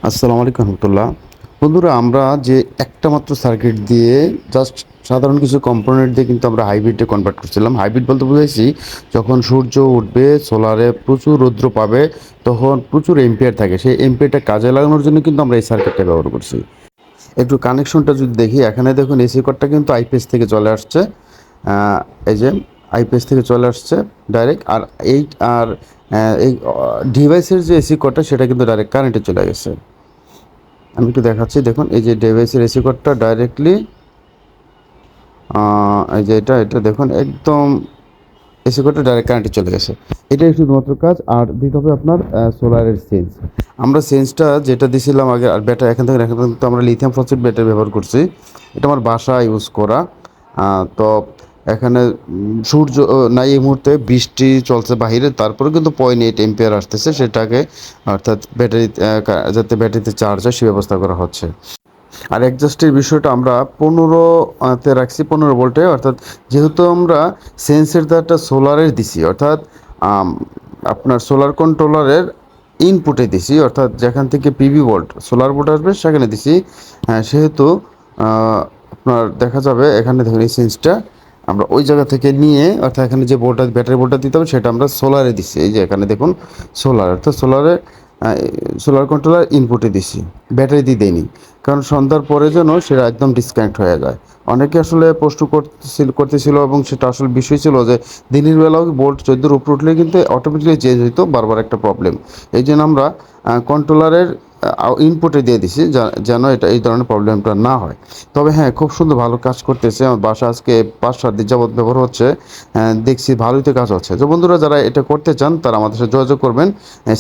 আসসালামু আলাইকুম রহমতুল্লাহ। বন্ধুরা, আমরা যে একটা মাত্র সার্কিট দিয়ে জাস্ট সাধারণ কিছু কম্পোনেন্ট দিয়ে কিন্তু আমরা হাইব্রিডে কনভার্ট করছিলাম। হাইব্রিড বলতে বুঝাইছি, যখন সূর্য উঠবে, সোলারে প্রচুর রৌদ্র পাবে, তখন প্রচুর এম্পিয়ার থাকে, সেই এম্পিয়ারটা কাজে লাগানোর জন্য কিন্তু আমরা এই সার্কিটটা ব্যবহার করছি। একটু কানেকশনটা যদি দেখি, এখানে দেখুন এসি কর্ডটা কিন্তু আইপিএস থেকে চলে আসছে। এই যে আইপিএস থেকে চলে আসছে ডাইরেক্ট। আর এই আর এই ডিভাইসের যে এসি কর্ডটা, সেটা কিন্তু ডাইরেক্ট কারেন্টে চলে গেছে। আমি একটু দেখাচ্ছি, দেখুন এই যে ডিভাইসের এসি কোডটা ডাইরেক্টলি, এই যে এটা দেখুন একদম এসি কোডটা ডাইরেক্ট কারেন্টে চলে গেছে। এটাই শুধুমাত্র কাজ। আর দিতে হবে আপনার সোলারের সেন্স। আমরা সেন্সটা যেটা দিছিলাম আগে, আর ব্যাটারি এখান থেকে তো আমরা লিথিয়াম ফসফেট ব্যাটারি ব্যবহার করছি। এটা আমার বাসা ইউজ করা। তো এখানে সূর্য নাই, এই মুহূর্তে বৃষ্টি চলছে বাহিরে, তারপরে কিন্তু 0.8 এম্পিয়ার আসতেছে, সেটাকে অর্থাৎ ব্যাটারি যাতে ব্যাটারিতে চার্জ হয় সে ব্যবস্থা করা হচ্ছে। আর অ্যাডজাস্টের বিষয়টা আমরা 15 তে রাখছি, 15 ভোল্টে। অর্থাৎ যেহেতু আমরা সেন্সের দ্বারাটা সোলারের দিছি, অর্থাৎ আম, আপনার সোলার কন্ট্রোলারের ইনপুটে দিছি, অর্থাৎ যেখান থেকে পিভি ভোল্ট সোলার ভোল্ট আসবে সেখানে দিছি। সেহেতু আপনার দেখা যাবে এখানে দেখুন এই সেন্সটা আমরা ওই জায়গা থেকে নিয়ে, অর্থাৎ এখানে যে ভোল্টটা ব্যাটারি ভোল্টটা দিতে হবে সেটা আমরা সোলারে দিছি। এই যে এখানে দেখুন সোলার, অর্থাৎ সোলার কন্ট্রোলার ইনপুটে দিছি, ব্যাটারি দিয়ে দেয়নি। কারণ সন্ধ্যার পরে যেন সেটা একদম ডিসকানেক্ট হয়ে যায়। অনেকে আসলে প্রশ্ন করতেছিল, এবং সেটা আসলে বিষয় ছিল যে দিনের বেলাও ভোল্ট 14-র উপরে উঠলে কিন্তু অটোমেটিক্যালি চেঞ্জ হইতো, বারবার একটা প্রবলেম। এই জন্য আমরা কন্ট্রোলারের ইনপুটে দিয়ে দিছি, যেন এটা এই ধরনের প্রবলেমটা না হয়। তবে হ্যাঁ, খুব সুন্দর ভালো কাজ করতেছে। আমার বাসা আজকে 5-7 দিন যাবৎ ব্যবহার হচ্ছে। দেখছি ভালোই তো কাজ হচ্ছে। তো বন্ধুরা, যারা এটা করতে চান তারা আমাদের সাথে যোগাযোগ করবেন।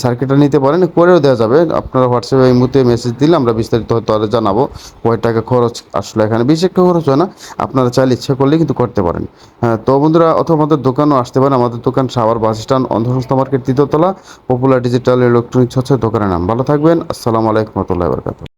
সার্কিটটা নিতে পারেন, করেও দেওয়া যাবে। আপনারা হোয়াটসঅ্যাপে এই মুহূর্তে মেসেজ দিলে আমরা বিস্তারিত হয়তো আরও জানাবো। কয় টাকা খরচ আসলে, এখানে বেশি একটা খরচ হয় না। আপনারা চাইলে ইচ্ছা করলে কিন্তু করতে পারেন। তো বন্ধুরা, অথবা আমাদের দোকানও আসতে পারেন। আমাদের দোকান সাভার বাস স্ট্যান্ড, অন্ধসংস্থা মার্কেট, 3য় তলা, পপুলার ডিজিটাল ইলেকট্রনিক্স হচ্ছে দোকানের নাম। ভালো থাকবেন। আসসালামু আলাইকুম রহমতুল্লাহি ওয়া বারাকাতুহু।